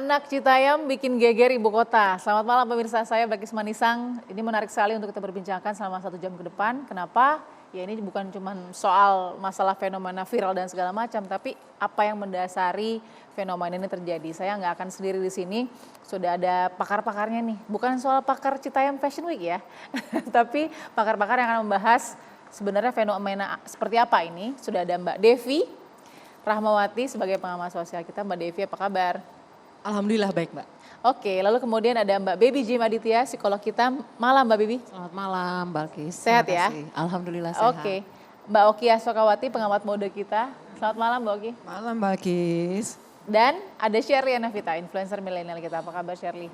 Anak Citayam bikin geger ibu kota. Selamat malam pemirsa, saya Balkis Manisang. Ini menarik sekali untuk kita berbincangkan selama 1 jam ke depan. Kenapa? Ya ini bukan cuma soal masalah fenomena viral dan segala macam, tapi apa yang mendasari fenomena ini terjadi. Saya nggak akan sendiri di sini, sudah ada pakar-pakarnya nih. Bukan soal pakar Citayam Fashion Week ya, tapi pakar-pakar yang akan membahas sebenarnya fenomena seperti apa ini. Sudah ada Mbak Devi Rahmawati sebagai pengamat sosial kita. Mbak Devi, apa kabar? Alhamdulillah baik, Mbak. Oke, lalu kemudian ada Mbak Baby Jim Aditya, psikolog kita. Malam Mbak Baby. Selamat malam, Balkis. Sehat ya? Alhamdulillah sehat. Oke, Mbak Oki Asokawati, pengamat mode kita. Selamat malam Mbak Oki. Malam Balkis. Dan ada Shirley Anavita, influencer milenial kita. Apa kabar Shirley?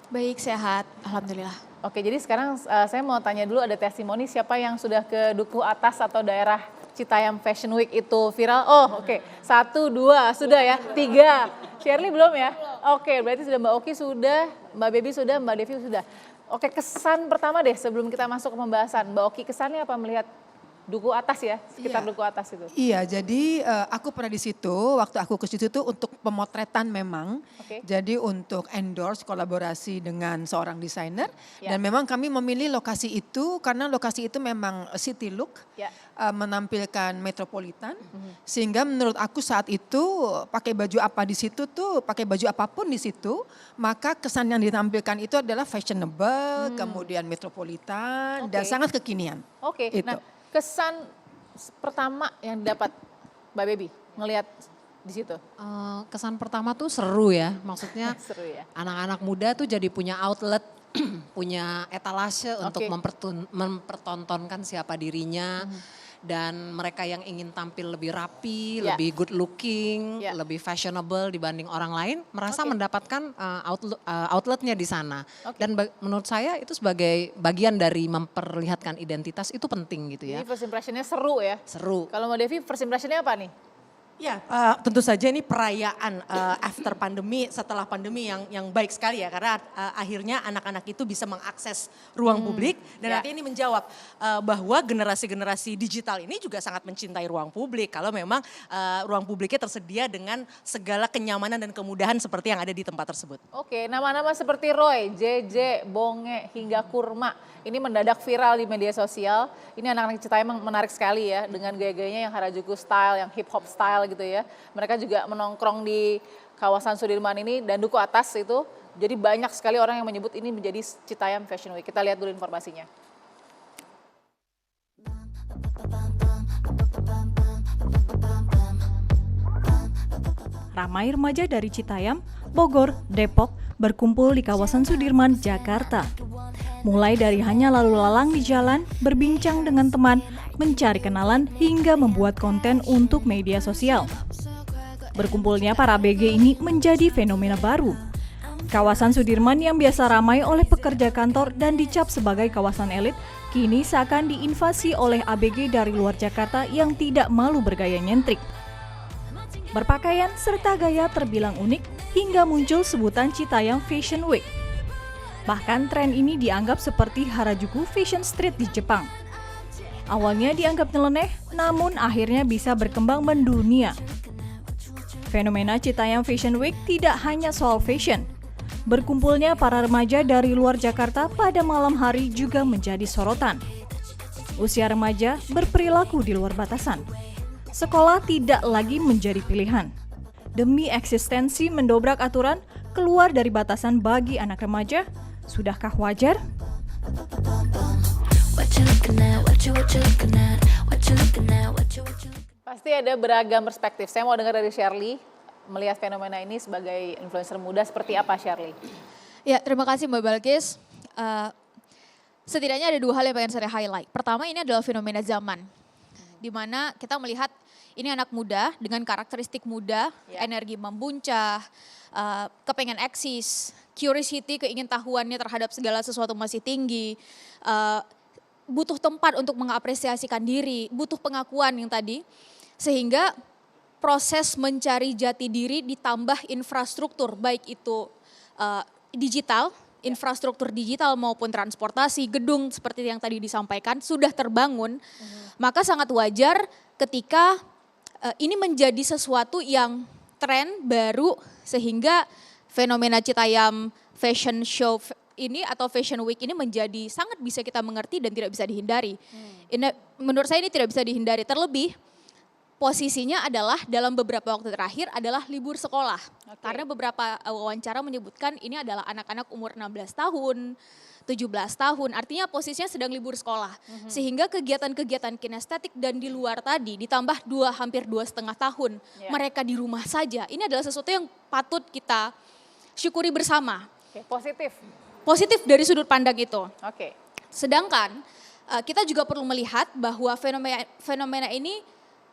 Baik, sehat. Alhamdulillah. Oke, jadi sekarang saya mau tanya dulu, ada testimoni siapa yang sudah ke Duku Atas atau daerah Citayam Fashion Week itu viral? Oh oke, 1, 2, sudah ya, 3. Shirley belum ya? Oke, berarti sudah Mbak Oki sudah, Mbak Baby sudah, Mbak Devi sudah. Oke, kesan pertama deh sebelum kita masuk ke pembahasan. Mbak Oki, kesannya apa melihat Duku Atas ya, sekitar Duku Atas itu? Iya, jadi aku pernah di situ, waktu aku ke situ tuh untuk pemotretan memang. Oke. Jadi untuk endorse kolaborasi dengan seorang desainer. Ya. Dan memang kami memilih lokasi itu karena lokasi itu memang city look. Ya. Menampilkan metropolitan. Sehingga menurut aku saat itu pakai baju apa di situ tuh, pakai baju apapun di situ. Maka kesan yang ditampilkan itu adalah fashionable, kemudian metropolitan, dan Oke. sangat kekinian. Oke, Itu. nah kesan pertama yang didapat Mbak Baby ngelihat di situ? Kesan pertama tuh seru ya, maksudnya Seru ya? anak-anak muda tuh jadi punya outlet, punya etalase untuk mempertontonkan siapa dirinya. Dan mereka yang ingin tampil lebih rapi, Ya. lebih good looking, Ya. lebih fashionable dibanding orang lain, merasa Oke. mendapatkan outletnya di sana. Oke. Dan menurut saya itu sebagai bagian dari memperlihatkan identitas itu penting gitu ya. Jadi first impressionnya seru ya? Seru. Kalau Mbak Devi first impressionnya apa nih? Ya, tentu saja ini perayaan after pandemi, setelah pandemi yang baik sekali ya, karena akhirnya anak-anak itu bisa mengakses ruang publik dan ya. artinya ini menjawab bahwa generasi-generasi digital ini juga sangat mencintai ruang publik kalau memang ruang publiknya tersedia dengan segala kenyamanan dan kemudahan seperti yang ada di tempat tersebut. Oke, nama-nama seperti Roy, JJ, Bonge, hingga Kurma. Ini mendadak viral di media sosial. Ini anak-anak Citayam menarik sekali ya, dengan gaya-gayanya yang Harajuku style, yang hip hop style gitu ya. Mereka juga menongkrong di kawasan Sudirman ini dan Duku Atas itu. Jadi banyak sekali orang yang menyebut ini menjadi Citayam Fashion Week. Kita lihat dulu informasinya. Ramai remaja dari Citayam, Bogor, Depok berkumpul di kawasan Sudirman, Jakarta. Mulai dari hanya lalu lalang di jalan, berbincang dengan teman, mencari kenalan, hingga membuat konten untuk media sosial. Berkumpulnya para ABG ini menjadi fenomena baru. Kawasan Sudirman yang biasa ramai oleh pekerja kantor dan dicap sebagai kawasan elit, kini seakan diinvasi oleh ABG dari luar Jakarta yang tidak malu bergaya nyentrik. Berpakaian serta gaya terbilang unik hingga muncul sebutan Citayam Fashion Week. Bahkan tren ini dianggap seperti Harajuku Fashion Street di Jepang. Awalnya dianggap nyeleneh, namun akhirnya bisa berkembang mendunia. Fenomena Citayam Fashion Week tidak hanya soal fashion. Berkumpulnya para remaja dari luar Jakarta pada malam hari juga menjadi sorotan. Usia remaja berperilaku di luar batasan. Sekolah tidak lagi menjadi pilihan. Demi eksistensi mendobrak aturan, keluar dari batasan bagi anak remaja, sudahkah wajar? Pasti ada beragam perspektif. Saya mau dengar dari Shirley, melihat fenomena ini sebagai influencer muda seperti apa Shirley? Ya, terima kasih Mbak Balkis. Setidaknya ada 2 hal yang pengen saya highlight. Pertama, ini adalah fenomena zaman. Di mana kita melihat ini anak muda dengan karakteristik muda, energi membuncah, kepengen eksis, curiosity, keingintahuannya terhadap segala sesuatu masih tinggi, butuh tempat untuk mengapresiasikan diri, butuh pengakuan yang tadi, sehingga proses mencari jati diri ditambah infrastruktur, baik itu digital, infrastruktur digital maupun transportasi, gedung seperti yang tadi disampaikan sudah terbangun, maka sangat wajar ketika ini menjadi sesuatu yang tren baru sehingga fenomena Citayam Fashion Show ini atau Fashion Week ini menjadi sangat bisa kita mengerti dan tidak bisa dihindari. Menurut saya ini tidak bisa dihindari, terlebih posisinya adalah dalam beberapa waktu terakhir adalah libur sekolah. Karena beberapa wawancara menyebutkan ini adalah anak-anak umur 16 tahun, 17 tahun, artinya posisinya sedang libur sekolah. Sehingga kegiatan-kegiatan kinestetik dan di luar tadi ditambah hampir 2,5 tahun mereka di rumah saja. Ini adalah sesuatu yang patut kita syukuri bersama. Positif. Positif dari sudut pandang itu. Sedangkan kita juga perlu melihat bahwa fenomena ini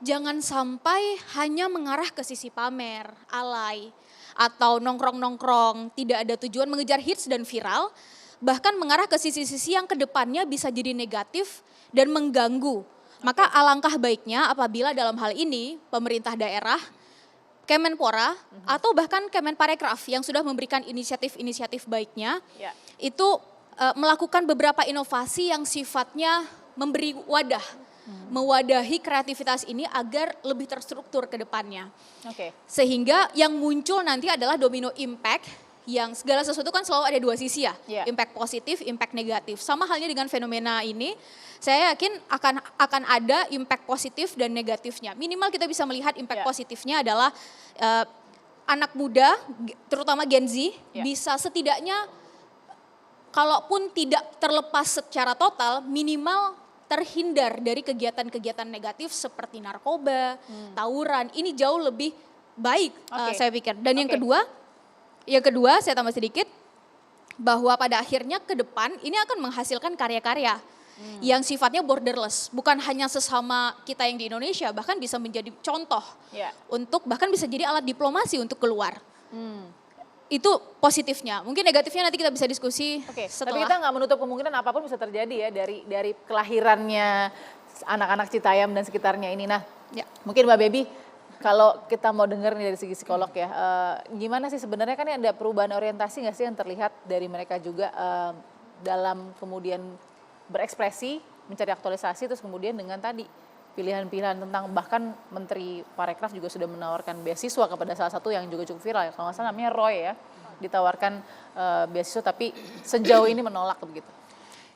jangan sampai hanya mengarah ke sisi pamer, alay, atau nongkrong-nongkrong, tidak ada tujuan mengejar hits dan viral, bahkan mengarah ke sisi-sisi yang kedepannya bisa jadi negatif dan mengganggu. Maka alangkah baiknya apabila dalam hal ini pemerintah daerah, Kemenpora, atau bahkan Kemenparekraf yang sudah memberikan inisiatif-inisiatif baiknya, itu melakukan beberapa inovasi yang sifatnya memberi wadah, mewadahi kreativitas ini agar lebih terstruktur ke depannya. Sehingga yang muncul nanti adalah domino impact, yang segala sesuatu kan selalu ada dua sisi ya, impact positif, impact negatif. Sama halnya dengan fenomena ini, saya yakin akan ada impact positif dan negatifnya. Minimal kita bisa melihat impact positifnya adalah anak muda, terutama Gen Z, bisa setidaknya kalaupun tidak terlepas secara total, minimal terhindar dari kegiatan-kegiatan negatif seperti narkoba, tawuran. Ini jauh lebih baik saya pikir. Dan yang kedua saya tambah sedikit, bahwa pada akhirnya ke depan ini akan menghasilkan karya-karya yang sifatnya borderless. Bukan hanya sesama kita yang di Indonesia, bahkan bisa menjadi contoh untuk, bahkan bisa jadi alat diplomasi untuk keluar. Itu positifnya. Mungkin negatifnya nanti kita bisa diskusi setelah. Tapi kita nggak menutup kemungkinan apapun bisa terjadi ya dari kelahirannya anak-anak Citayam dan sekitarnya ini. Nah, mungkin Mbak Baby, kalau kita mau dengar nih dari segi psikolog ya, gimana sih sebenarnya, kan ada perubahan orientasi nggak sih yang terlihat dari mereka juga dalam kemudian berekspresi, mencari aktualisasi, terus kemudian dengan tadi pilihan-pilihan tentang, bahkan Menteri Parekraf juga sudah menawarkan beasiswa kepada salah satu yang juga cukup viral ya, kalau nggak salah namanya Roy ya, ditawarkan beasiswa tapi sejauh ini menolak begitu.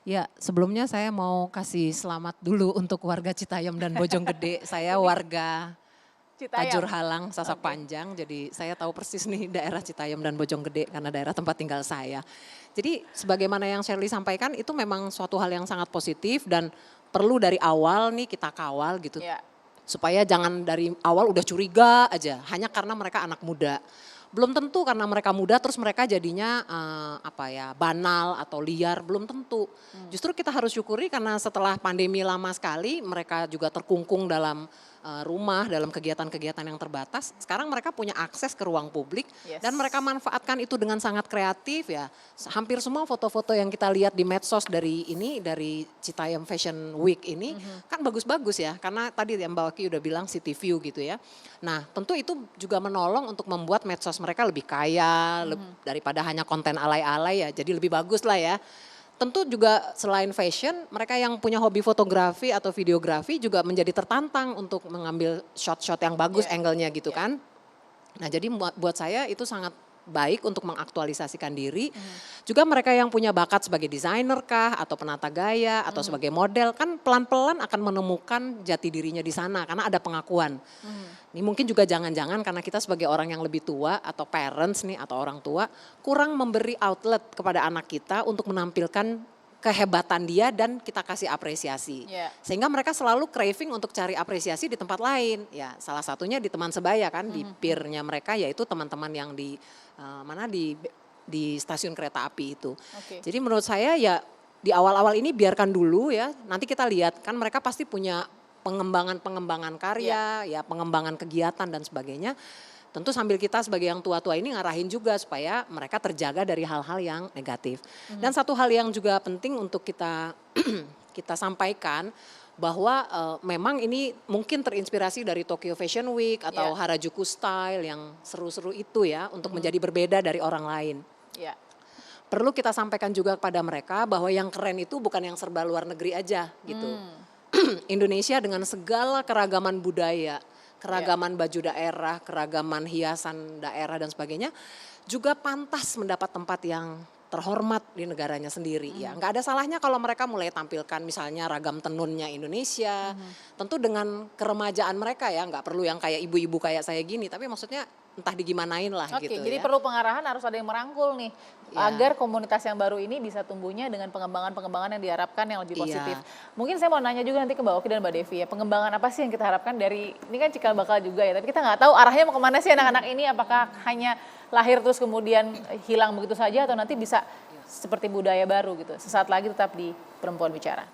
Ya, sebelumnya saya mau kasih selamat dulu untuk warga Citayam dan Bojonggede. Saya warga Tajur Halang, Sasak Panjang, jadi saya tahu persis nih daerah Citayam dan Bojonggede karena daerah tempat tinggal saya. Jadi sebagaimana yang Shirley sampaikan, itu memang suatu hal yang sangat positif dan perlu dari awal nih kita kawal gitu. Supaya jangan dari awal udah curiga aja, hanya karena mereka anak muda. Belum tentu karena mereka muda terus mereka jadinya banal atau liar, belum tentu. Justru kita harus syukuri karena setelah pandemi lama sekali mereka juga terkungkung dalam rumah, dalam kegiatan-kegiatan yang terbatas. Sekarang mereka punya akses ke ruang publik dan mereka manfaatkan itu dengan sangat kreatif ya. Hampir semua foto-foto yang kita lihat di medsos dari Citayam Fashion Week ini kan bagus-bagus ya. Karena tadi yang Mbak Waki udah bilang city view gitu ya. Nah, tentu itu juga menolong untuk membuat medsos mereka lebih kaya daripada hanya konten alay-alay ya. Jadi lebih bagus lah ya. Tentu juga selain fashion, mereka yang punya hobi fotografi atau videografi juga menjadi tertantang untuk mengambil shot-shot yang bagus angle-nya gitu kan. Nah, jadi buat saya itu sangat baik untuk mengaktualisasikan diri. Juga mereka yang punya bakat sebagai desainer kah atau penata gaya atau sebagai model kan pelan-pelan akan menemukan jati dirinya di sana karena ada pengakuan. Ini mungkin juga jangan-jangan karena kita sebagai orang yang lebih tua atau parents nih atau orang tua kurang memberi outlet kepada anak kita untuk menampilkan kehebatan dia dan kita kasih apresiasi. Sehingga mereka selalu craving untuk cari apresiasi di tempat lain. Ya, salah satunya di teman sebaya kan, di peer-nya mereka yaitu teman-teman yang di stasiun kereta api itu. Jadi menurut saya ya di awal-awal ini biarkan dulu ya. Nanti kita lihat kan mereka pasti punya pengembangan karya, ya pengembangan kegiatan dan sebagainya. Tentu sambil kita sebagai yang tua-tua ini ngarahin juga supaya mereka terjaga dari hal-hal yang negatif. Dan satu hal yang juga penting untuk kita sampaikan bahwa memang ini mungkin terinspirasi dari Tokyo Fashion Week atau Harajuku Style yang seru-seru itu ya untuk menjadi berbeda dari orang lain. Perlu kita sampaikan juga kepada mereka bahwa yang keren itu bukan yang serba luar negeri aja gitu. Indonesia dengan segala keragaman budaya, keragaman baju daerah, keragaman hiasan daerah dan sebagainya juga pantas mendapat tempat yang terhormat di negaranya sendiri ya. Nggak ada salahnya kalau mereka mulai tampilkan misalnya ragam tenunnya Indonesia. Tentu dengan keremajaan mereka ya, nggak perlu yang kayak ibu-ibu kayak saya gini, tapi maksudnya entah digimanain lah Oke, gitu jadi ya. perlu pengarahan, harus ada yang merangkul nih Ya. agar komunitas yang baru ini bisa tumbuhnya dengan pengembangan-pengembangan yang diharapkan yang lebih Iya. positif. Mungkin saya mau nanya juga nanti ke Mbak Oki dan Mbak Devi ya, pengembangan apa sih yang kita harapkan dari, ini kan cikal bakal juga ya, tapi kita nggak tahu arahnya mau kemana sih anak-anak ini, apakah hanya lahir terus kemudian hilang begitu saja atau nanti bisa seperti budaya baru gitu. Sesaat lagi tetap di Perempuan Bicara.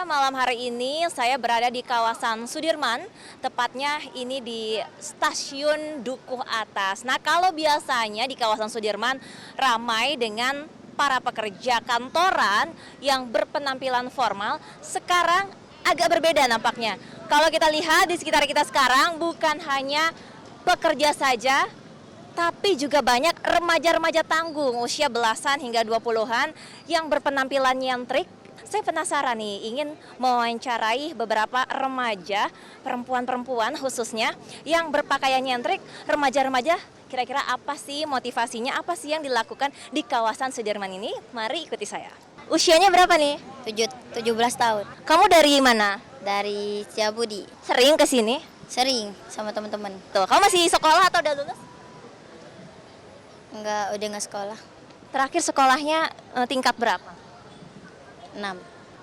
Malam hari ini saya berada di kawasan Sudirman, tepatnya ini di Stasiun Dukuh Atas. Nah, kalau biasanya di kawasan Sudirman ramai dengan para pekerja kantoran yang berpenampilan formal, sekarang agak berbeda nampaknya. Kalau kita lihat di sekitar kita sekarang bukan hanya pekerja saja, tapi juga banyak remaja-remaja tanggung usia belasan hingga 20-an yang berpenampilan nyentrik. Saya penasaran nih, ingin mewawancarai beberapa remaja, perempuan-perempuan khususnya yang berpakaian nyentrik. Remaja-remaja kira-kira apa sih motivasinya, apa sih yang dilakukan di kawasan Sudirman ini? Mari ikuti saya. Usianya berapa nih? 17 tahun. Kamu dari mana? Dari Setiabudi. Sering ke sini? Sering sama teman-teman. Tuh, kamu masih sekolah atau udah lulus? Udah nggak sekolah. Terakhir sekolahnya tingkat berapa? 6.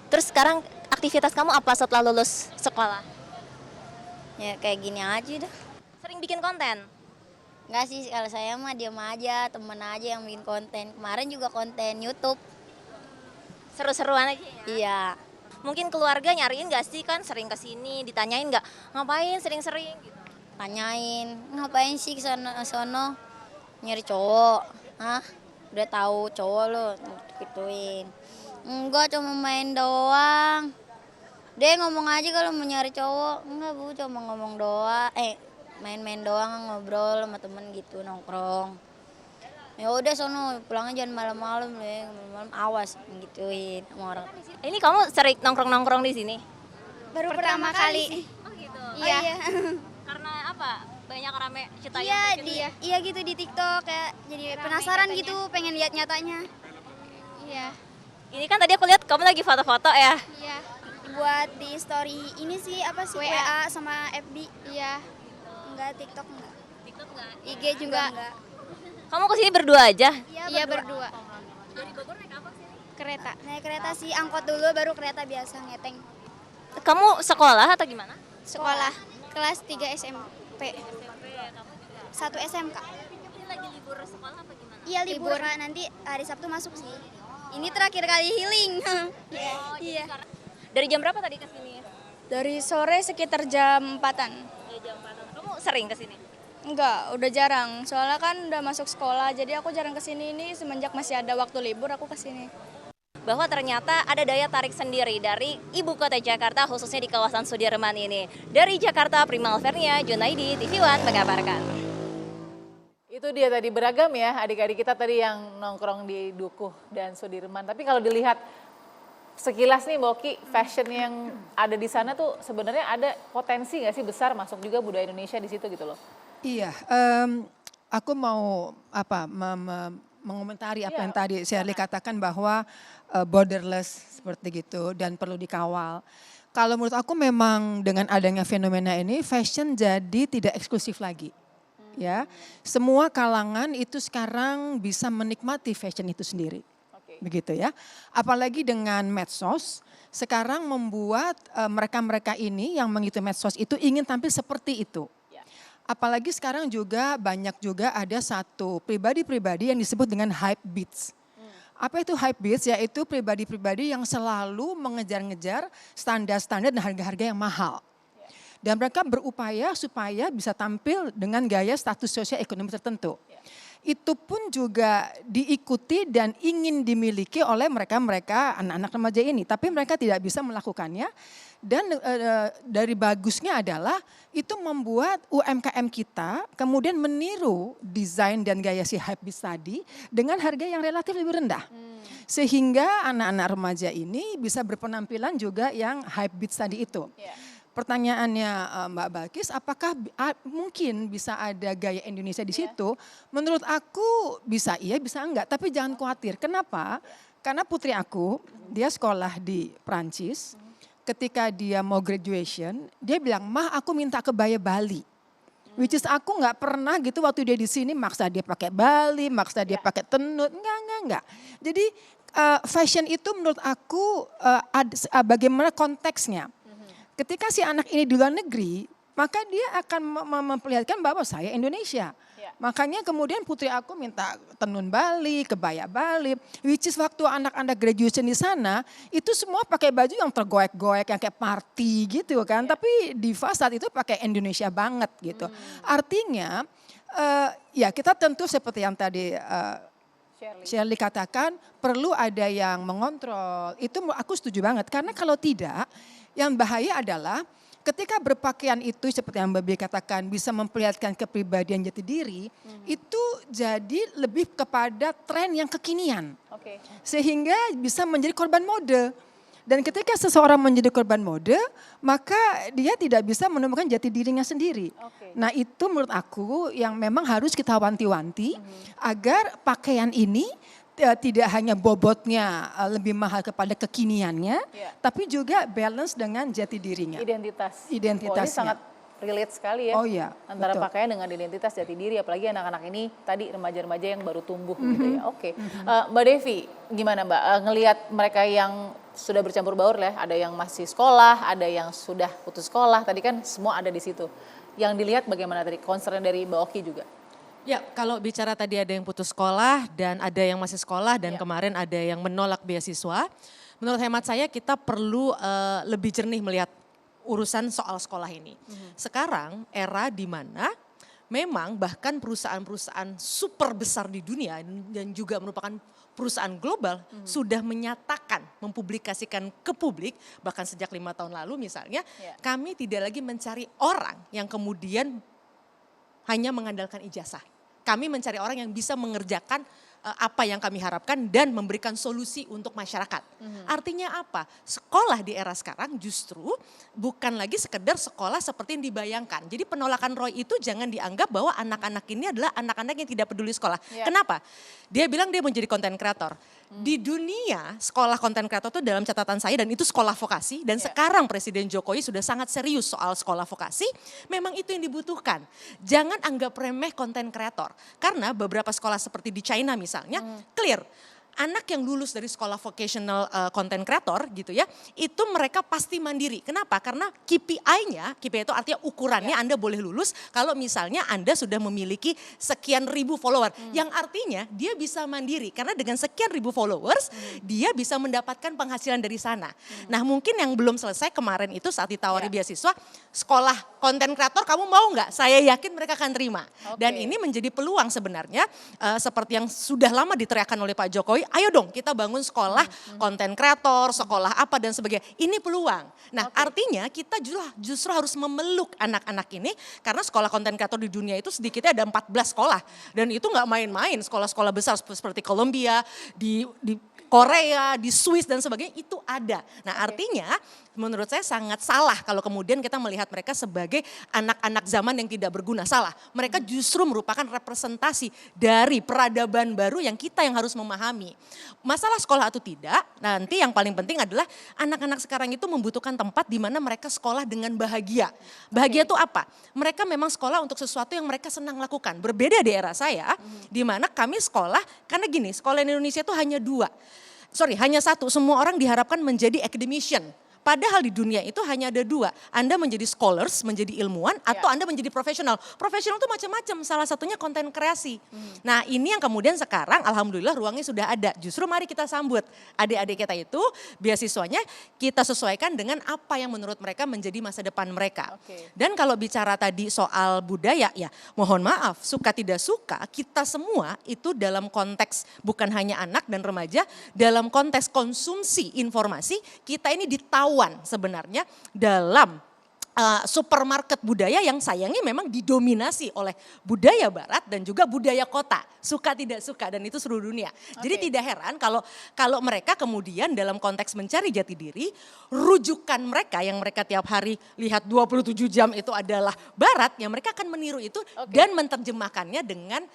Terus sekarang aktivitas kamu apa setelah lulus sekolah? Ya kayak gini aja dah. Sering bikin konten? Nggak sih, kalau saya mah diam aja, temen aja yang bikin konten. Kemarin juga konten YouTube. Seru-seruan aja ya? Iya. Mungkin keluarga nyariin gak sih, kan sering kesini, ditanyain gak ngapain sering-sering gitu? Tanyain, ngapain sih sono nyari cowok? Hah? Udah tahu cowok lo, gituin. Enggak, cuma main doang. Dia ngomong aja kalau mau nyari cowok. Enggak bu, cuma ngomong doang. Main-main doang, ngobrol sama temen gitu, nongkrong. Ya udah sono, pulangnya jangan malam-malam deh, malam-malam awas gituin sama orang. Ini kamu sering nongkrong-nongkrong di sini? Baru pertama kali. Oh gitu. Iya. Karena apa? Banyak rame Citayam Iya, gitu ya? iya gitu di TikTok kayak jadi Rame penasaran katanya. gitu, pengen lihat nyatanya. Iya. Ini kan tadi aku lihat kamu lagi foto-foto ya? Iya. Buat di story ini sih apa sih WA sama FB. Iya. Enggak TikTok enggak. TikTok enggak? IG juga enggak. Kamu kesini berdua aja? Iya berdua. Dari Bogor naik apa sih? Kereta. Naik kereta sih, angkot dulu baru kereta biasa ngeteng. Kamu sekolah atau gimana? Sekolah kelas 3 SMP. 1 SMK. Ini lagi libur sekolah apa gimana? Iya libur, Kak. Nanti hari Sabtu masuk sih. Ini terakhir kali healing. Iya. Dari jam berapa tadi kesini? Dari sore sekitar jam 4-an. Ya, jam 4. Kamu sering kesini? Enggak, udah jarang. Soalnya kan udah masuk sekolah, jadi aku jarang kesini ini semenjak masih ada waktu libur aku kesini. Bahwa ternyata ada daya tarik sendiri dari ibu kota Jakarta, khususnya di kawasan Sudirman ini. Dari Jakarta, Prima Alvernia, Junaidi, TV One mengabarkan. Itu dia tadi, beragam ya adik-adik kita tadi yang nongkrong di Dukuh dan Sudirman. Tapi kalau dilihat sekilas nih Mbak Oki, fashion yang ada di sana tuh sebenarnya ada potensi nggak sih besar masuk juga budaya Indonesia di situ gitu loh? Iya, aku mau mengomentari apa yang tadi Shirley katakan bahwa borderless seperti gitu dan perlu dikawal. Kalau menurut aku memang dengan adanya fenomena ini fashion jadi tidak eksklusif lagi. Ya, semua kalangan itu sekarang bisa menikmati fashion itu sendiri. Begitu ya. Apalagi dengan medsos, sekarang membuat mereka-mereka ini yang mengikuti medsos itu ingin tampil seperti itu. Apalagi sekarang juga banyak juga ada satu pribadi-pribadi yang disebut dengan hype beats. Apa itu hype beats? Yaitu pribadi-pribadi yang selalu mengejar-ngejar standar-standar dan harga-harga yang mahal. Dan mereka berupaya supaya bisa tampil dengan gaya status sosial ekonomi tertentu. itu pun juga diikuti dan ingin dimiliki oleh mereka-mereka anak-anak remaja ini. Tapi mereka tidak bisa melakukannya. Dan dari bagusnya adalah itu membuat UMKM kita kemudian meniru desain dan gaya si Hypebeast tadi dengan harga yang relatif lebih rendah. Sehingga anak-anak remaja ini bisa berpenampilan juga yang Hypebeast tadi itu. Pertanyaannya Mbak Balkis, apakah mungkin bisa ada gaya Indonesia di situ? Menurut aku bisa iya, bisa enggak. Tapi jangan khawatir. Kenapa? Karena putri aku, dia sekolah di Prancis. Ketika dia mau graduation, dia bilang, "Mah, aku minta kebaya Bali." Which is aku nggak pernah gitu waktu dia di sini maksa dia pakai Bali, maksa dia pakai tenut. Enggak. Jadi fashion itu menurut aku bagaimana konteksnya. Ketika si anak ini di luar negeri, maka dia akan memperlihatkan bahwa saya Indonesia. Makanya kemudian putri aku minta tenun Bali, kebaya Bali, which is waktu anak-anak graduation di sana, itu semua pakai baju yang tergoek-goek, yang kayak party gitu kan. Tapi Diva saat itu pakai Indonesia banget gitu. Artinya, ya kita tentu seperti yang tadi Shirley katakan, perlu ada yang mengontrol. Itu aku setuju banget, karena kalau tidak, yang bahaya adalah ketika berpakaian itu seperti yang Mbak Bia katakan bisa memperlihatkan kepribadian jati diri, itu jadi lebih kepada tren yang kekinian. Sehingga bisa menjadi korban mode. Dan ketika seseorang menjadi korban mode, maka dia tidak bisa menemukan jati dirinya sendiri. Nah itu menurut aku yang memang harus kita wanti-wanti agar pakaian ini tidak hanya bobotnya lebih mahal kepada kekiniannya, tapi juga balance dengan jati dirinya. Identitasnya. Oh, ini sangat relate sekali ya. Oh iya. Antara betul. pakaian dengan identitas jati diri, apalagi anak-anak ini tadi remaja-remaja yang baru tumbuh gitu ya. Mbak Devi, gimana Mbak? Ngelihat mereka yang sudah bercampur baur lah, ada yang masih sekolah, ada yang sudah putus sekolah, tadi kan semua ada di situ. Yang dilihat bagaimana tadi concern dari Mbak Oki juga? Ya, kalau bicara tadi ada yang putus sekolah dan ada yang masih sekolah dan kemarin ada yang menolak beasiswa. Menurut hemat saya kita perlu lebih jernih melihat urusan soal sekolah ini. Sekarang era di mana memang bahkan perusahaan-perusahaan super besar di dunia dan juga merupakan perusahaan global sudah menyatakan, mempublikasikan ke publik bahkan sejak 5 tahun lalu misalnya, kami tidak lagi mencari orang yang kemudian hanya mengandalkan ijazah. Kami mencari orang yang bisa mengerjakan apa yang kami harapkan dan memberikan solusi untuk masyarakat. Artinya apa? Sekolah di era sekarang justru bukan lagi sekedar sekolah seperti yang dibayangkan. Jadi penolakan Roy itu jangan dianggap bahwa anak-anak ini adalah anak-anak yang tidak peduli sekolah. Kenapa? Dia bilang dia menjadi konten kreator. Di dunia sekolah konten kreator itu dalam catatan saya dan itu sekolah vokasi dan sekarang Presiden Jokowi sudah sangat serius soal sekolah vokasi, memang itu yang dibutuhkan. Jangan anggap remeh konten kreator karena beberapa sekolah seperti di China misalnya clear. Anak yang lulus dari sekolah vocational content creator gitu ya, itu mereka pasti mandiri. Kenapa? Karena KPI-nya, KPI itu artinya ukurannya Anda boleh lulus kalau misalnya Anda sudah memiliki sekian ribu follower. Yang artinya dia bisa mandiri karena dengan sekian ribu followers dia bisa mendapatkan penghasilan dari sana. Nah mungkin yang belum selesai kemarin itu saat ditawari beasiswa, sekolah content creator kamu mau nggak? Saya yakin mereka akan terima. Dan ini menjadi peluang sebenarnya seperti yang sudah lama diteriakkan oleh Pak Jokowi. Ayo dong kita bangun sekolah konten kreator, sekolah apa dan sebagainya. Ini peluang. Nah artinya kita justru harus memeluk anak-anak ini karena sekolah konten kreator di dunia itu sedikitnya ada 14 sekolah. Dan itu nggak main-main, sekolah-sekolah besar seperti Columbia, di Korea, di Swiss dan sebagainya itu ada. Nah artinya menurut saya sangat salah kalau kemudian kita melihat mereka sebagai anak-anak zaman yang tidak berguna. Salah, mereka justru merupakan representasi dari peradaban baru yang kita yang harus memahami. Masalah sekolah atau tidak, nanti yang paling penting adalah anak-anak sekarang itu membutuhkan tempat di mana mereka sekolah dengan bahagia. Bahagia itu apa? Mereka memang sekolah untuk sesuatu yang mereka senang lakukan. Berbeda di era saya, di mana kami sekolah, karena gini, sekolah di Indonesia itu hanya hanya satu, semua orang diharapkan menjadi academician. Padahal di dunia itu hanya ada dua, Anda menjadi scholars, menjadi ilmuwan, atau Anda menjadi profesional. Profesional itu macam-macam, salah satunya konten kreasi. Nah ini yang kemudian sekarang alhamdulillah ruangnya sudah ada. Justru mari kita sambut adik-adik kita itu, beasiswanya kita sesuaikan dengan apa yang menurut mereka menjadi masa depan mereka. Dan kalau bicara tadi soal budaya, ya mohon maaf, suka tidak suka, kita semua itu dalam konteks bukan hanya anak dan remaja, dalam konteks konsumsi informasi, kita ini ditawan sebenarnya dalam supermarket budaya yang sayangnya memang didominasi oleh budaya barat dan juga budaya kota, suka tidak suka, dan itu seluruh dunia. Jadi tidak heran kalau mereka kemudian dalam konteks mencari jati diri, rujukan mereka yang mereka tiap hari lihat 27 jam itu adalah barat, yang mereka akan meniru itu dan menerjemahkannya dengan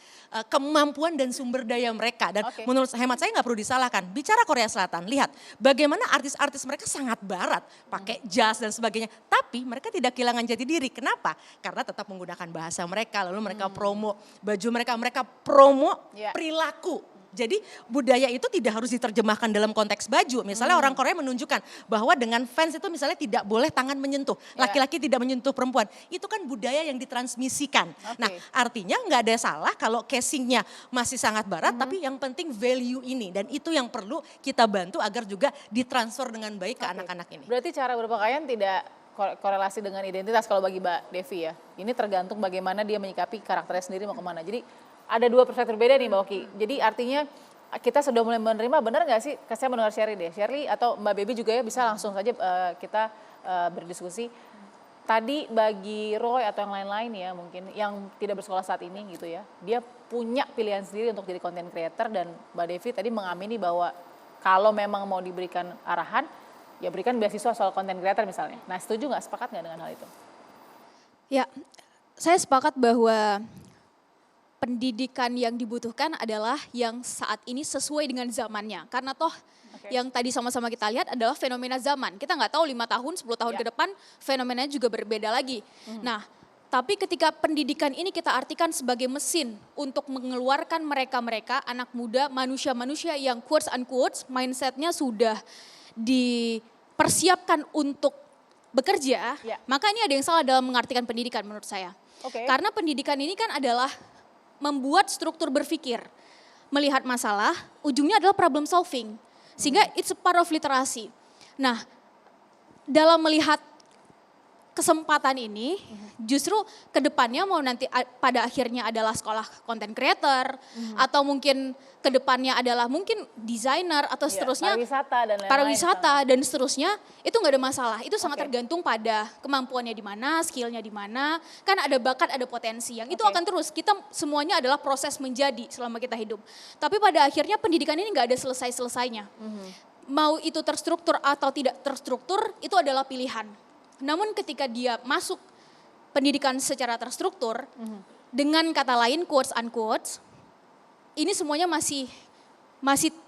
kemampuan dan sumber daya mereka. Dan menurut hemat saya nggak perlu disalahkan. Bicara Korea Selatan, lihat bagaimana artis-artis mereka sangat barat, pakai jas dan sebagainya, tapi mereka tidak kehilangan jati diri. Kenapa? Karena tetap menggunakan bahasa mereka, lalu mereka promo baju mereka promo perilaku. Jadi budaya itu tidak harus diterjemahkan dalam konteks baju. Misalnya orang Korea menunjukkan bahwa dengan fans itu misalnya tidak boleh tangan menyentuh. Laki-laki tidak menyentuh perempuan. Itu kan budaya yang ditransmisikan. Nah artinya nggak ada salah kalau casingnya masih sangat barat. Tapi yang penting value ini. Dan itu yang perlu kita bantu agar juga ditransfer dengan baik ke anak-anak ini. Berarti cara berpakaian tidak korelasi dengan identitas kalau bagi Mbak Devi ya. Ini tergantung bagaimana dia menyikapi karakternya sendiri mau kemana. Jadi ada dua perspektif berbeda nih Mbak Oki. Jadi artinya kita sudah mulai menerima, benar nggak sih? Saya mendengar Sherly deh. Sherly atau Mbak Baby juga ya bisa langsung saja kita berdiskusi. Tadi bagi Roy atau yang lain-lain ya mungkin yang tidak bersekolah saat ini gitu ya. Dia punya pilihan sendiri untuk jadi content creator dan Mbak Devi tadi mengamini bahwa kalau memang mau diberikan arahan, ya berikan beasiswa soal content creator misalnya. Nah setuju nggak, sepakat nggak dengan hal itu? Ya, saya sepakat bahwa pendidikan yang dibutuhkan adalah yang saat ini sesuai dengan zamannya. Karena toh yang tadi sama-sama kita lihat adalah fenomena zaman. Kita nggak tahu 5 tahun, 10 tahun ke depan fenomenanya juga berbeda lagi. Nah, tapi ketika pendidikan ini kita artikan sebagai mesin untuk mengeluarkan mereka-mereka, anak muda, manusia-manusia yang quotes unquote mindsetnya sudah dipersiapkan untuk bekerja, maka ini ada yang salah dalam mengartikan pendidikan menurut saya. Karena pendidikan ini kan adalah membuat struktur berpikir, melihat masalah, ujungnya adalah problem solving. Sehingga it's a part of literasi. Nah, dalam melihat kesempatan ini, justru kedepannya mau nanti pada akhirnya adalah sekolah content creator, atau mungkin kedepannya adalah mungkin desainer atau seterusnya, pariwisata dan seterusnya, itu nggak ada masalah. Itu sangat tergantung pada kemampuannya di mana, skillnya di mana, kan ada bakat, ada potensi. Yang itu akan terus, kita semuanya adalah proses menjadi selama kita hidup. Tapi pada akhirnya pendidikan ini nggak ada selesai-selesainya. Mau itu terstruktur atau tidak terstruktur, itu adalah pilihan. Namun ketika dia masuk pendidikan secara terstruktur, dengan kata lain quotes unquote, ini semuanya masih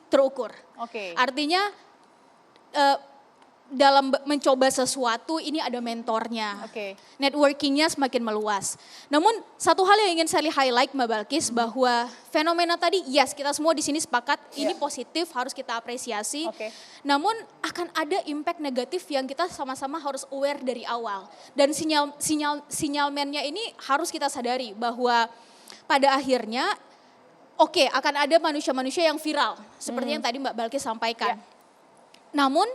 terukur. Artinya dalam mencoba sesuatu ini ada mentornya, networkingnya semakin meluas. Namun satu hal yang ingin saya highlight Mbak Balkis bahwa fenomena tadi, yes kita semua di sini sepakat ini positif harus kita apresiasi. Namun akan ada impact negatif yang kita sama-sama harus aware dari awal. Dan sinyalmennya ini harus kita sadari bahwa pada akhirnya akan ada manusia-manusia yang viral seperti yang tadi Mbak Balkis sampaikan. Namun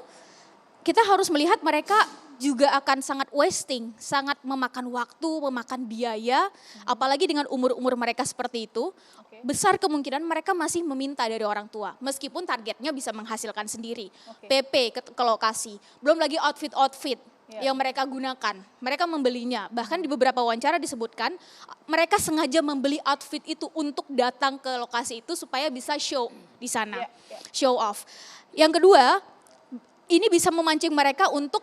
kita harus melihat mereka juga akan sangat wasting, sangat memakan waktu, memakan biaya, apalagi dengan umur-umur mereka seperti itu, besar kemungkinan mereka masih meminta dari orang tua, meskipun targetnya bisa menghasilkan sendiri, PP ke lokasi, belum lagi outfit yang mereka gunakan, mereka membelinya, bahkan di beberapa wawancara disebutkan, mereka sengaja membeli outfit itu untuk datang ke lokasi itu supaya bisa show di sana, show off. Yang kedua, ini bisa memancing mereka untuk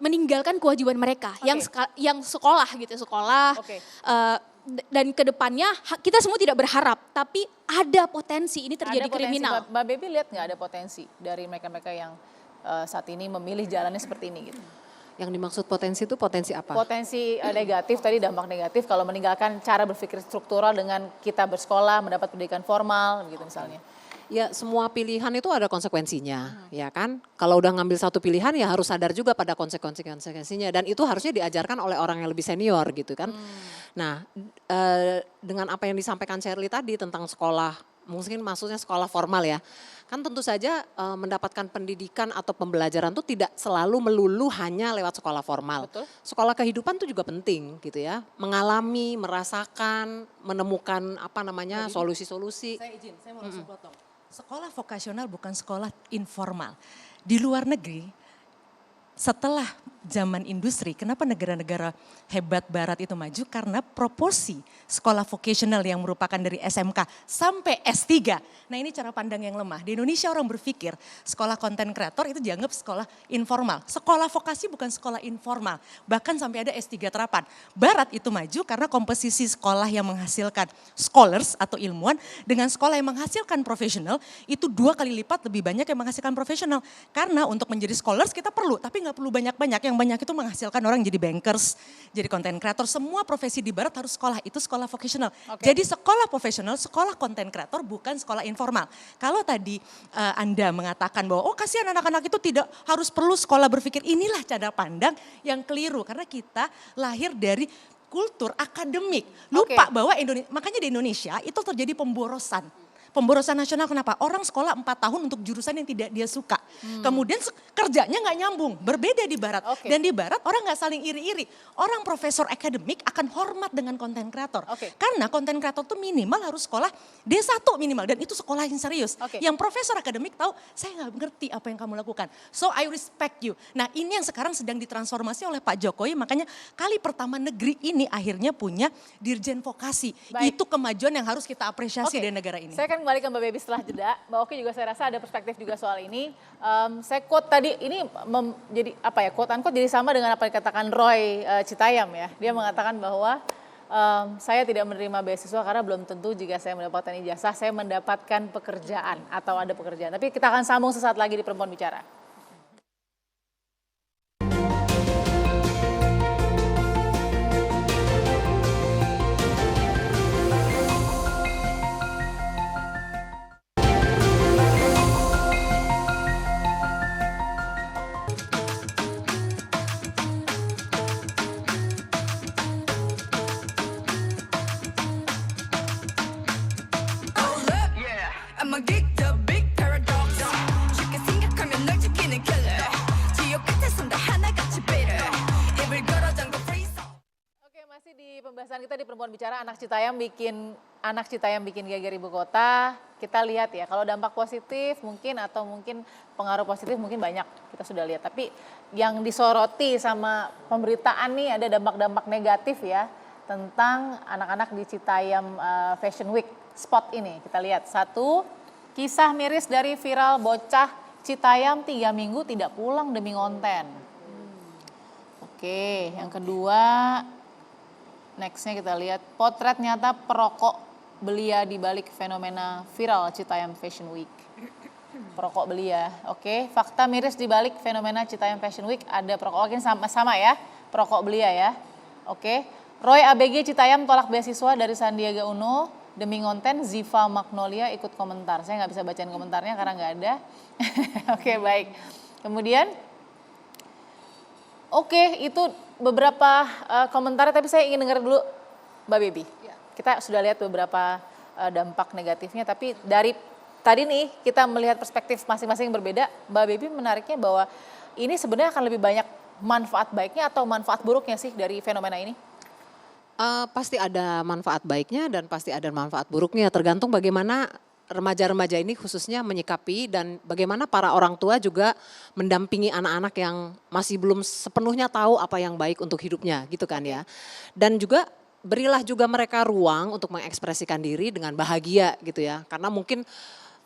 meninggalkan kewajiban mereka yang sekolah gitu, dan kedepannya kita semua tidak berharap, tapi ada potensi ini terjadi kriminal. Mbak Baby lihat nggak ada potensi dari mereka-mereka yang saat ini memilih jalannya seperti ini gitu? Yang dimaksud potensi itu potensi apa? Potensi negatif tadi, dampak negatif kalau meninggalkan cara berpikir struktural dengan kita bersekolah, mendapat pendidikan formal gitu misalnya. Ya semua pilihan itu ada konsekuensinya, ya kan? Kalau udah ngambil satu pilihan ya harus sadar juga pada konsekuensinya dan itu harusnya diajarkan oleh orang yang lebih senior gitu kan. Nah, dengan apa yang disampaikan Shirley tadi tentang sekolah, mungkin maksudnya sekolah formal ya. Kan tentu saja mendapatkan pendidikan atau pembelajaran itu tidak selalu melulu hanya lewat sekolah formal. Betul. Sekolah kehidupan itu juga penting gitu ya. Mengalami, merasakan, menemukan apa namanya solusi-solusi. Saya mau langsung potong. Sekolah vokasional bukan sekolah informal. Di luar negeri, setelah zaman industri, kenapa negara-negara hebat barat itu maju? Karena proporsi sekolah vocational yang merupakan dari SMK sampai S3. Nah ini cara pandang yang lemah. Di Indonesia orang berpikir sekolah content creator itu dianggap sekolah informal. Sekolah vokasi bukan sekolah informal. Bahkan sampai ada S3 terapan. Barat itu maju karena komposisi sekolah yang menghasilkan scholars atau ilmuwan dengan sekolah yang menghasilkan profesional itu 2 kali lipat lebih banyak yang menghasilkan profesional. Karena untuk menjadi scholars kita perlu, tapi nggak perlu banyak-banyak. Yang banyak itu menghasilkan orang jadi bankers, jadi content creator. Semua profesi di barat harus sekolah, itu sekolah vocational. Jadi sekolah profesional, sekolah content creator bukan sekolah informal. Kalau tadi Anda mengatakan bahwa oh kasihan anak-anak itu tidak harus perlu sekolah berpikir, inilah cara pandang yang keliru. Karena kita lahir dari kultur akademik. Lupa bahwa makanya di Indonesia itu terjadi pemborosan. Pemborosan nasional kenapa? Orang sekolah 4 tahun untuk jurusan yang tidak dia suka. Kemudian kerjanya nggak nyambung, berbeda di barat. Dan di barat orang nggak saling iri-iri. Orang profesor akademik akan hormat dengan konten kreator. Karena konten kreator itu minimal harus sekolah D1 minimal. Dan itu sekolah yang serius. Yang profesor akademik tahu, saya nggak mengerti apa yang kamu lakukan. So I respect you. Nah ini yang sekarang sedang ditransformasi oleh Pak Jokowi. Makanya kali pertama negeri ini akhirnya punya dirjen vokasi. Itu kemajuan yang harus kita apresiasi di negara ini. Saya akan kembali ke Mbak Baby setelah jeda. Mbak Oki juga saya rasa ada perspektif juga soal ini. Saya quote tadi ini jadi apa ya, quote unquote jadi sama dengan apa yang dikatakan Roy Citayam ya. Dia mengatakan bahwa saya tidak menerima beasiswa karena belum tentu jika saya mendapatkan ijazah saya mendapatkan pekerjaan atau ada pekerjaan. Tapi kita akan sambung sesaat lagi di Perempuan Bicara. Pembahasan kita di Perempuan Bicara, anak Citayam bikin geger ibu kota. Kita lihat ya, kalau dampak positif mungkin atau mungkin pengaruh positif mungkin banyak kita sudah lihat. Tapi yang disoroti sama pemberitaan nih ada dampak-dampak negatif ya tentang anak-anak di Citayam Fashion Week spot ini. Kita lihat satu, kisah miris dari viral bocah Citayam 3 minggu tidak pulang demi konten. Oke, yang kedua. Nextnya kita lihat potret nyata perokok belia di balik fenomena viral Citayam Fashion Week. Perokok belia, oke. Fakta miris di balik fenomena Citayam Fashion Week ada perokok, oke sama ya, perokok belia ya. Oke, Roy ABG Citayam tolak beasiswa dari Sandiaga Uno demi konten. Ziva Magnolia ikut komentar. Saya nggak bisa bacain komentarnya karena nggak ada. Oke, baik. Kemudian, oke, itu beberapa komentar, tapi saya ingin dengar dulu Mbak Baby. Kita sudah lihat beberapa dampak negatifnya, tapi dari tadi nih kita melihat perspektif masing-masing berbeda. Mbak Baby menariknya bahwa ini sebenarnya akan lebih banyak manfaat baiknya atau manfaat buruknya sih dari fenomena ini? Pasti ada manfaat baiknya dan pasti ada manfaat buruknya, tergantung bagaimana remaja-remaja ini khususnya menyikapi dan bagaimana para orang tua juga mendampingi anak-anak yang masih belum sepenuhnya tahu apa yang baik untuk hidupnya gitu kan ya. Dan juga berilah juga mereka ruang untuk mengekspresikan diri dengan bahagia gitu ya. Karena mungkin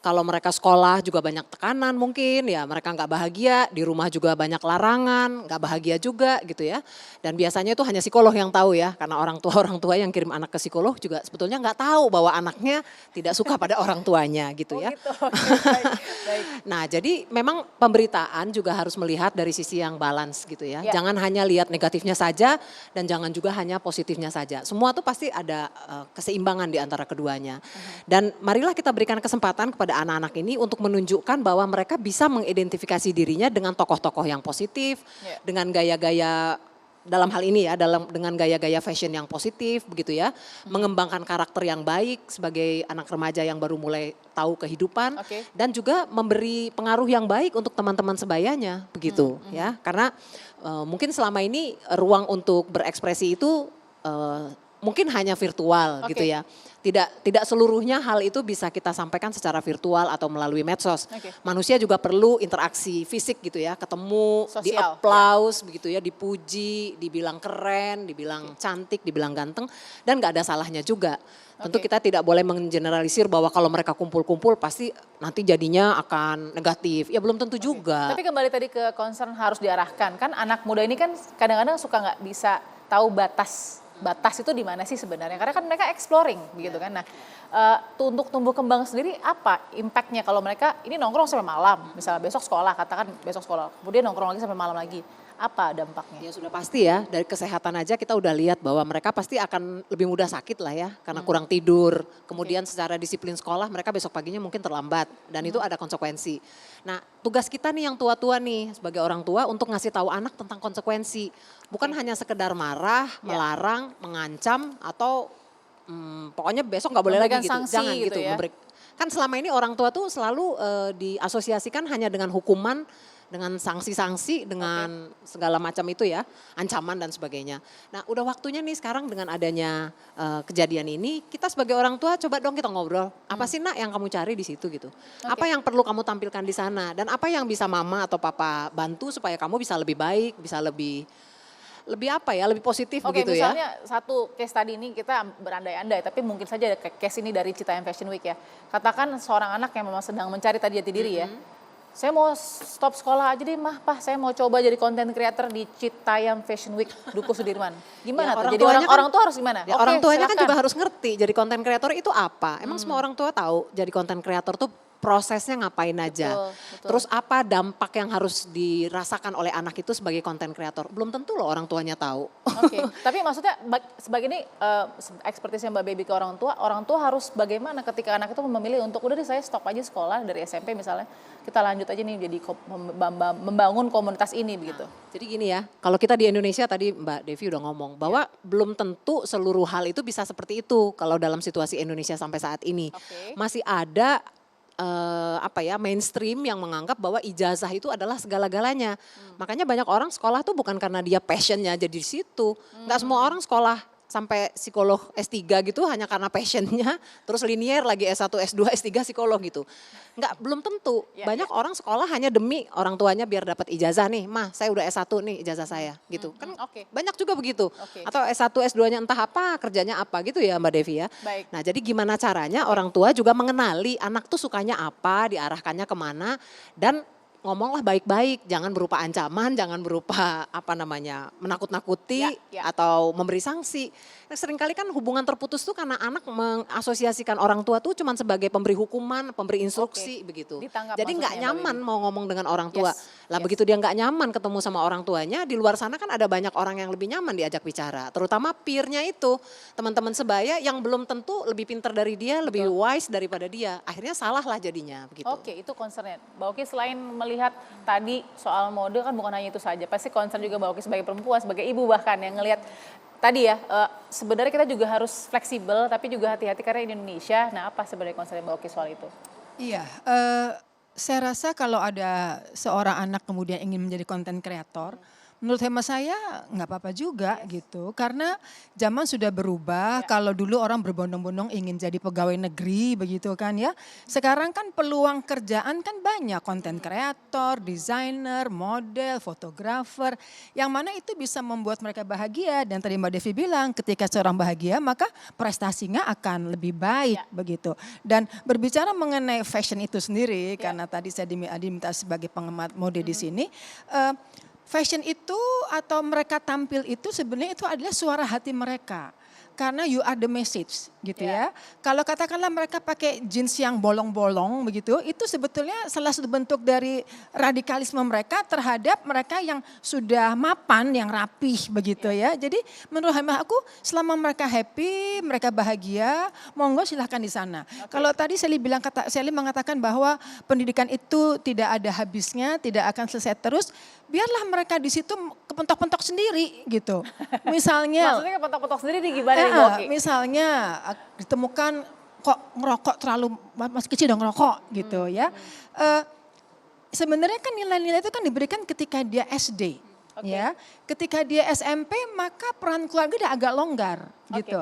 kalau mereka sekolah juga banyak tekanan mungkin ya, mereka nggak bahagia, di rumah juga banyak larangan, nggak bahagia juga gitu ya. Dan biasanya itu hanya psikolog yang tahu ya, karena orang tua yang kirim anak ke psikolog juga sebetulnya nggak tahu bahwa anaknya tidak suka pada orang tuanya gitu ya. Gitu. Baik, baik. Nah jadi memang pemberitaan juga harus melihat dari sisi yang balance gitu ya. Jangan hanya lihat negatifnya saja dan jangan juga hanya positifnya saja. Semua tuh pasti ada keseimbangan di antara keduanya. Dan marilah kita berikan kesempatan kepada pada anak-anak ini untuk menunjukkan bahwa mereka bisa mengidentifikasi dirinya dengan tokoh-tokoh yang positif, dengan gaya-gaya dalam hal ini ya, dengan gaya-gaya fashion yang positif begitu ya, mengembangkan karakter yang baik sebagai anak remaja yang baru mulai tahu kehidupan, dan juga memberi pengaruh yang baik untuk teman-teman sebayanya begitu ya, karena mungkin selama ini ruang untuk berekspresi itu mungkin hanya virtual gitu ya. Tidak seluruhnya hal itu bisa kita sampaikan secara virtual atau melalui medsos. Manusia juga perlu interaksi fisik gitu ya, ketemu, di-applause begitu ya, dipuji, dibilang keren, dibilang cantik, dibilang ganteng, dan gak ada salahnya juga. Tentu kita tidak boleh menggeneralisir bahwa kalau mereka kumpul-kumpul pasti nanti jadinya akan negatif. Ya belum tentu juga. Tapi kembali tadi ke concern harus diarahkan, kan anak muda ini kan kadang-kadang suka nggak bisa tahu batas itu di mana sih sebenarnya, karena kan mereka exploring begitu kan. Nah, untuk tumbuh kembang sendiri apa impactnya kalau mereka ini nongkrong sampai malam, misalnya besok sekolah, katakan besok sekolah, kemudian nongkrong lagi sampai malam lagi, apa dampaknya? Ya sudah pasti ya, dari kesehatan aja kita udah lihat bahwa mereka pasti akan lebih mudah sakit lah ya, karena kurang tidur, kemudian secara disiplin sekolah mereka besok paginya mungkin terlambat, dan itu ada konsekuensi. Nah, tugas kita nih yang tua-tua nih sebagai orang tua untuk ngasih tahu anak tentang konsekuensi. Bukan hanya sekedar marah, melarang, mengancam, atau pokoknya besok nggak boleh lagi gitu. Jangan gitu. Ya? Kan selama ini orang tua tuh selalu diasosiasikan hanya dengan hukuman, dengan sanksi-sanksi, dengan segala macam itu ya, ancaman dan sebagainya. Nah udah waktunya nih sekarang dengan adanya kejadian ini, kita sebagai orang tua coba dong kita ngobrol. Apa sih nak yang kamu cari di situ gitu? Apa yang perlu kamu tampilkan di sana? Dan apa yang bisa mama atau papa bantu supaya kamu bisa lebih baik, bisa lebih apa ya, lebih positif begitu ya. Misalnya satu case tadi ini kita berandai-andai, tapi mungkin saja ada case ini dari Citayam Fashion Week ya. Katakan seorang anak yang memang sedang mencari tadi jati diri ya. Saya mau stop sekolah aja deh mah, Pak, saya mau coba jadi content creator di Citayam Fashion Week Dukuh Sudirman. Gimana tuh? Jadi orang tua harus gimana? Ya, orang tuanya kan juga harus ngerti jadi content creator itu apa. Emang semua orang tua tahu jadi content creator tuh prosesnya ngapain aja. Betul. Terus apa dampak yang harus dirasakan oleh anak itu sebagai content creator. Belum tentu loh orang tuanya tahu. Tapi maksudnya sebagai ini ekspertisnya Mbak Baby ke orang tua harus bagaimana ketika anak itu memilih untuk udah deh saya stop aja sekolah dari SMP misalnya, kita lanjut aja nih jadi membangun komunitas ini begitu. Jadi gini ya, kalau kita di Indonesia tadi Mbak Devi udah ngomong bahwa belum tentu seluruh hal itu bisa seperti itu kalau dalam situasi Indonesia sampai saat ini. Masih ada mainstream yang menganggap bahwa ijazah itu adalah segala-galanya. Makanya banyak orang sekolah tuh bukan karena dia passionnya jadi di situ. Nggak semua orang sekolah sampai psikolog S3 gitu hanya karena passionnya, terus linier lagi S1, S2, S3 psikolog gitu. Belum tentu. Banyak orang sekolah hanya demi orang tuanya biar dapat ijazah nih, mah saya udah S1 nih ijazah saya gitu. Kan banyak juga begitu. Atau S1, S2-nya entah apa, kerjanya apa gitu ya Mbak Devi ya. Nah jadi gimana caranya orang tua juga mengenali anak tuh sukanya apa, diarahkannya kemana, dan ngomonglah baik-baik, jangan berupa ancaman, jangan berupa menakut-nakuti atau memberi sanksi. Nah, seringkali kan hubungan terputus tuh karena anak mengasosiasikan orang tua tuh cuman sebagai pemberi hukuman, pemberi instruksi begitu. Jadi nggak nyaman mau ngomong dengan orang tua. Begitu dia nggak nyaman ketemu sama orang tuanya, di luar sana kan ada banyak orang yang lebih nyaman diajak bicara. Terutama peer-nya itu, teman-teman sebaya yang belum tentu lebih pintar dari dia, lebih wise daripada dia. Akhirnya salah lah jadinya begitu. Itu concernnya. Mbak Oki selain melihat tadi soal mode kan bukan hanya itu saja, pasti concern juga Mbak Oki sebagai perempuan, sebagai ibu bahkan yang ngelihat tadi ya, sebenarnya kita juga harus fleksibel tapi juga hati-hati karena di Indonesia. Nah apa sebenarnya concern Mbak Oki soal itu? Iya, saya rasa kalau ada seorang anak kemudian ingin menjadi content creator, menurut hemat saya nggak apa-apa juga gitu. Karena zaman sudah berubah, kalau dulu orang berbondong-bondong ingin jadi pegawai negeri begitu kan ya. Sekarang kan peluang kerjaan kan banyak, content creator, desainer, model, fotografer. Yang mana itu bisa membuat mereka bahagia. Dan tadi Mbak Devi bilang ketika seorang bahagia maka prestasinya akan lebih baik begitu. Dan berbicara mengenai fashion itu sendiri, karena tadi saya diminta sebagai pengamat mode di sini. Fashion itu atau mereka tampil itu sebenarnya itu adalah suara hati mereka. karena you are the message gitu ya. Kalau katakanlah mereka pakai jeans yang bolong-bolong begitu, itu sebetulnya salah satu bentuk dari radikalisme mereka terhadap mereka yang sudah mapan, yang rapih begitu ya. Jadi menurut hemat aku selama mereka happy, mereka bahagia, monggo silahkan di sana. Kalau tadi Sally mengatakan bahwa pendidikan itu tidak ada habisnya, tidak akan selesai terus, biarlah mereka di situ kepentok-pentok sendiri gitu. Misalnya Maksudnya kepentok-pentok sendiri di gimana nih Bu Oki? misalnya ditemukan kok ngerokok terlalu masih kecil dong ngerokok gitu ya. Sebenarnya kan nilai-nilai itu kan diberikan ketika dia SD. Ya, ketika dia SMP maka peran keluarga udah agak longgar gitu.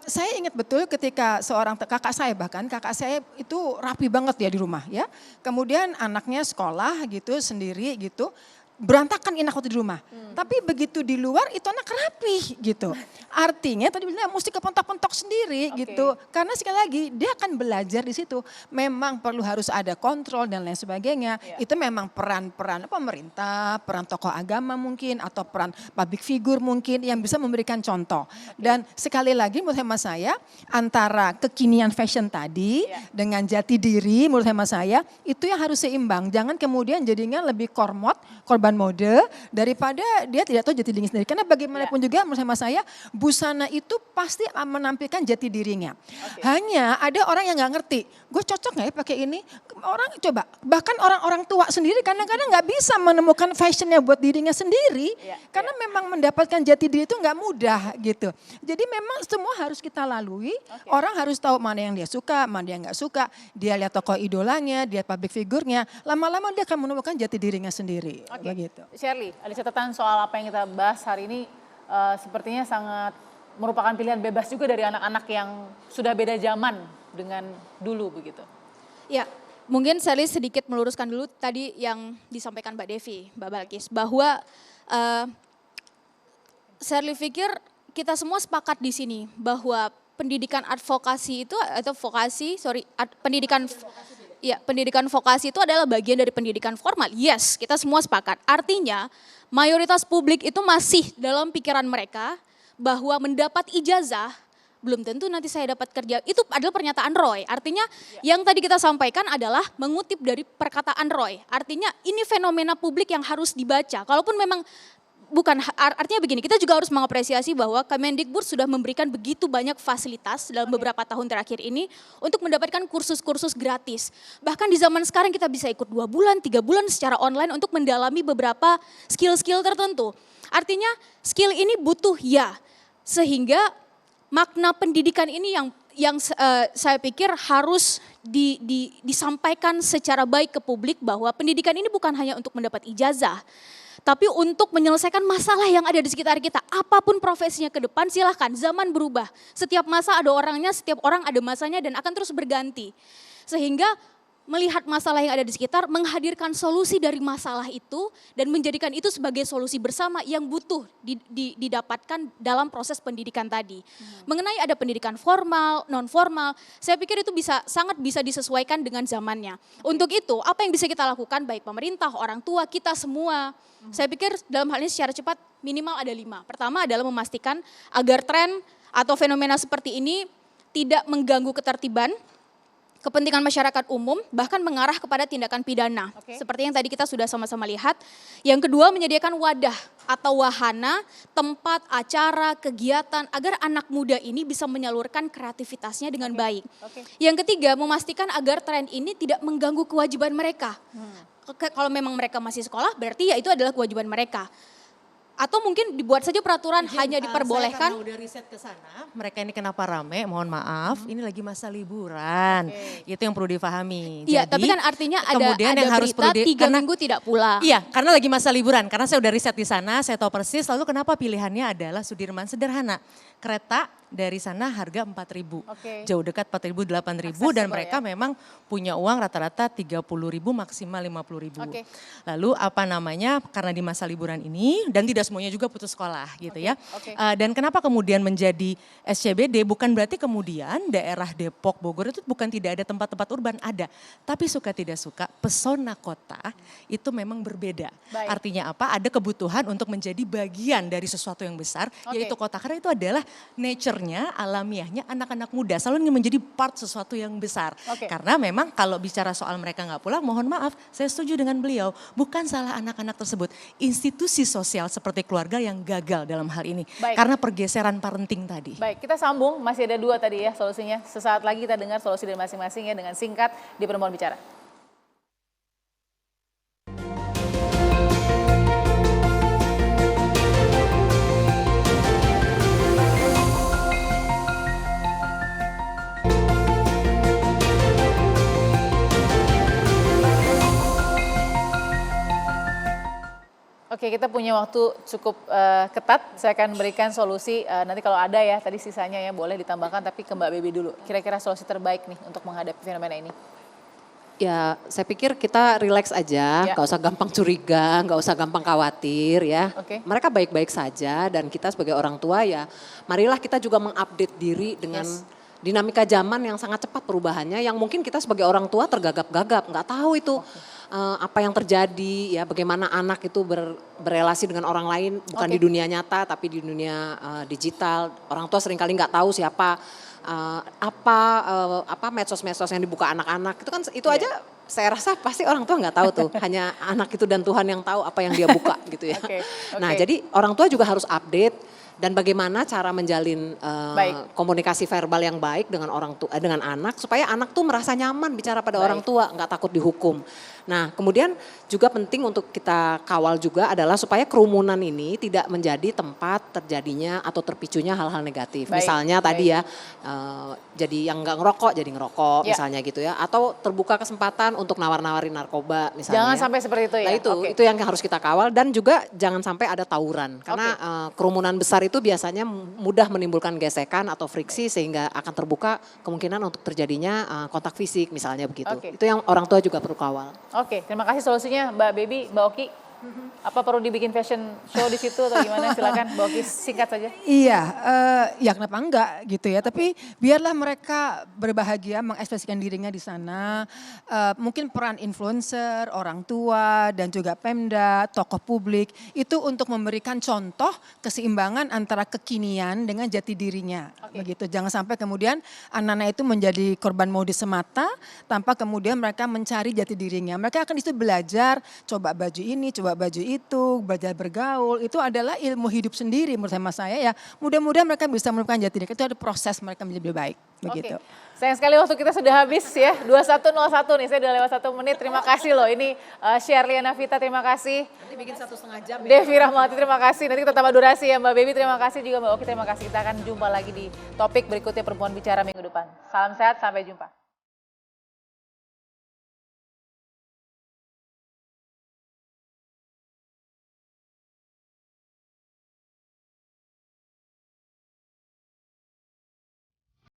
Saya ingat betul ketika seorang kakak saya itu rapi banget ya di rumah ya. Kemudian anaknya sekolah gitu sendiri gitu. Berantakan enak waktu di rumah. Tapi begitu di luar itu anak rapi gitu. Artinya tadi bilang mesti kepentok-pentok sendiri gitu. Karena sekali lagi dia akan belajar di situ. Memang perlu harus ada kontrol dan lain sebagainya. Itu memang peran-peran pemerintah, peran tokoh agama mungkin atau peran public figure mungkin yang bisa memberikan contoh. Dan sekali lagi menurut hemat saya antara kekinian fashion tadi dengan jati diri menurut hemat saya itu yang harus seimbang. Jangan kemudian jadinya lebih korban mode daripada dia tidak tahu jati dirinya sendiri. Karena bagaimanapun juga menurut hemat saya busana itu pasti menampilkan jati dirinya. Hanya ada orang yang nggak ngerti, gue cocok nggak ya pakai ini? Orang coba, bahkan orang-orang tua sendiri kadang-kadang nggak bisa menemukan fashionnya buat dirinya sendiri. Karena memang mendapatkan jati diri itu nggak mudah gitu. Jadi memang semua harus kita lalui. Orang harus tahu mana yang dia suka, mana yang nggak suka. Dia lihat tokoh idolanya, dia public figurnya. Lama-lama dia akan menemukan jati dirinya sendiri. Begitu. Shirley, ada catatan soal apa yang kita bahas hari ini sepertinya sangat merupakan pilihan bebas juga dari anak-anak yang sudah beda zaman dengan dulu begitu. Ya, mungkin Shirley sedikit meluruskan dulu tadi yang disampaikan Mbak Devi, Mbak Balkis, bahwa Shirley pikir kita semua sepakat di sini bahwa pendidikan advokasi itu atau pendidikan vokasi itu adalah bagian dari pendidikan formal. Yes, kita semua sepakat. Artinya mayoritas publik itu masih dalam pikiran mereka bahwa mendapat ijazah belum tentu nanti saya dapat kerja. Itu adalah pernyataan Roy. Artinya yang tadi kita sampaikan adalah mengutip dari perkataan Roy. Artinya ini fenomena publik yang harus dibaca. Kalaupun memang artinya begini, kita juga harus mengapresiasi bahwa Kemendikbud sudah memberikan begitu banyak fasilitas dalam beberapa tahun terakhir ini untuk mendapatkan kursus-kursus gratis. Bahkan di zaman sekarang kita bisa ikut 2 bulan, 3 bulan secara online untuk mendalami beberapa skill-skill tertentu. Artinya skill ini butuh sehingga makna pendidikan ini yang saya pikir harus disampaikan secara baik ke publik bahwa pendidikan ini bukan hanya untuk mendapat ijazah, tapi untuk menyelesaikan masalah yang ada di sekitar kita. Apapun profesinya ke depan silahkan, zaman berubah. Setiap masa ada orangnya, setiap orang ada masanya dan akan terus berganti. Sehingga melihat masalah yang ada di sekitar, menghadirkan solusi dari masalah itu dan menjadikan itu sebagai solusi bersama yang butuh didapatkan dalam proses pendidikan tadi. Mengenai ada pendidikan formal, non formal, saya pikir itu sangat bisa disesuaikan dengan zamannya. Untuk itu, apa yang bisa kita lakukan baik pemerintah, orang tua, kita semua. Saya pikir dalam hal ini secara cepat minimal ada 5. Pertama adalah memastikan agar tren atau fenomena seperti ini tidak mengganggu ketertiban, kepentingan masyarakat umum, bahkan mengarah kepada tindakan pidana. Seperti yang tadi kita sudah sama-sama lihat. Yang kedua, menyediakan wadah atau wahana, tempat, acara, kegiatan, agar anak muda ini bisa menyalurkan kreativitasnya dengan baik. Yang ketiga, memastikan agar tren ini tidak mengganggu kewajiban mereka. Kalau memang mereka masih sekolah, berarti ya itu adalah kewajiban mereka. Atau mungkin dibuat saja peraturan hanya diperbolehkan. Saya karena udah riset ke sana, mereka ini kenapa rame, mohon maaf, ini lagi masa liburan. Itu yang perlu difahami. Iya, Jadi, tapi kan artinya ada yang harus berita 3 minggu tidak pulang. Iya, karena lagi masa liburan. Karena saya udah riset di sana, saya tahu persis. Lalu kenapa pilihannya adalah Sudirman, sederhana. Kereta dari sana harga 4.000. Jauh dekat 4.000, 8.000 dan mereka memang punya uang rata-rata 30.000 maksimal 50.000. Lalu karena di masa liburan ini dan tidak semuanya juga putus sekolah gitu ya. Dan kenapa kemudian menjadi SCBD bukan berarti kemudian daerah Depok, Bogor itu bukan tidak ada tempat-tempat urban, ada. Tapi suka tidak suka pesona kota itu memang berbeda. Artinya apa? Ada kebutuhan untuk menjadi bagian dari sesuatu yang besar yaitu kota. Karena itu adalah nature-nya. nature-nya, alamiahnya anak-anak muda selalu ingin menjadi part sesuatu yang besar. Oke. Karena memang kalau bicara soal mereka nggak pulang, mohon maaf, saya setuju dengan beliau. Bukan salah anak-anak tersebut, institusi sosial seperti keluarga yang gagal dalam hal ini. Baik. Karena pergeseran parenting tadi. Baik, kita sambung, masih ada 2 tadi ya solusinya. Sesaat lagi kita dengar solusi dari masing-masing ya dengan singkat di Perempuan Bicara. Oke, kita punya waktu cukup ketat. Saya akan berikan solusi, nanti kalau ada ya, tadi sisanya ya boleh ditambahkan, tapi ke Mbak Baby dulu. Kira-kira solusi terbaik nih untuk menghadapi fenomena ini. Ya, saya pikir kita relax aja, Ya. nggak usah gampang curiga, nggak usah gampang khawatir ya. Oke. Mereka baik-baik saja dan kita sebagai orang tua ya, marilah kita juga mengupdate diri dengan dinamika zaman yang sangat cepat perubahannya, yang mungkin kita sebagai orang tua tergagap-gagap, nggak tahu itu apa yang terjadi ya, bagaimana anak itu berelasi dengan orang lain, bukan di dunia nyata tapi di dunia digital. Orang tua seringkali nggak tahu siapa apa medsos-medsos yang dibuka anak-anak itu kan itu aja saya rasa pasti orang tua nggak tahu tuh, hanya anak itu dan Tuhan yang tahu apa yang dia buka gitu ya. Oke. Nah jadi orang tua juga harus update dan bagaimana cara menjalin komunikasi verbal yang baik dengan orang tua dengan anak supaya anak tuh merasa nyaman bicara pada orang tua, nggak takut dihukum. Nah kemudian juga penting untuk kita kawal juga adalah supaya kerumunan ini tidak menjadi tempat terjadinya atau terpicunya hal-hal negatif. Baik, Misalnya tadi ya jadi yang nggak ngerokok jadi ngerokok Ya. misalnya gitu ya, atau terbuka kesempatan untuk nawar-nawarin narkoba misalnya. Jangan ya. sampai seperti itu ya. Nah itu yang harus kita kawal dan juga jangan sampai ada tawuran karena kerumunan besar itu biasanya mudah menimbulkan gesekan atau friksi sehingga akan terbuka kemungkinan untuk terjadinya kontak fisik misalnya begitu. Oke. Itu yang orang tua juga perlu kawal. Oke, terima kasih solusinya Mbak Baby, Mbak Oki. Apa perlu dibikin fashion show di situ atau gimana? Silakan Mbak Oki singkat saja. Iya, ya kenapa enggak gitu ya. Tapi biarlah mereka berbahagia mengekspresikan dirinya di sana. Mungkin peran influencer, orang tua dan juga Pemda, tokoh publik itu untuk memberikan contoh keseimbangan antara kekinian dengan jati dirinya. Begitu. Jangan sampai kemudian anak-anak itu menjadi korban modis semata tanpa kemudian mereka mencari jati dirinya. Mereka akan disitu belajar, coba baju ini, coba baju itu, belajar bergaul, itu adalah ilmu hidup sendiri menurut hemat saya ya. Mudah-mudahan mereka bisa menemukan jati diri, itu ada proses mereka menjadi lebih baik. Begitu. Oke. Sayang sekali waktu kita sudah habis ya, 21.01 nih, saya udah lewat 1 menit. Terima kasih loh, ini Sherliana Vita terima kasih. Nanti bikin 1,5 jam ya. Devi Rahmawati terima kasih, nanti kita tambah durasi ya Mbak Baby terima kasih, juga Mbak Oki terima kasih. Kita akan jumpa lagi di topik berikutnya Perempuan Bicara minggu depan. Salam sehat, sampai jumpa.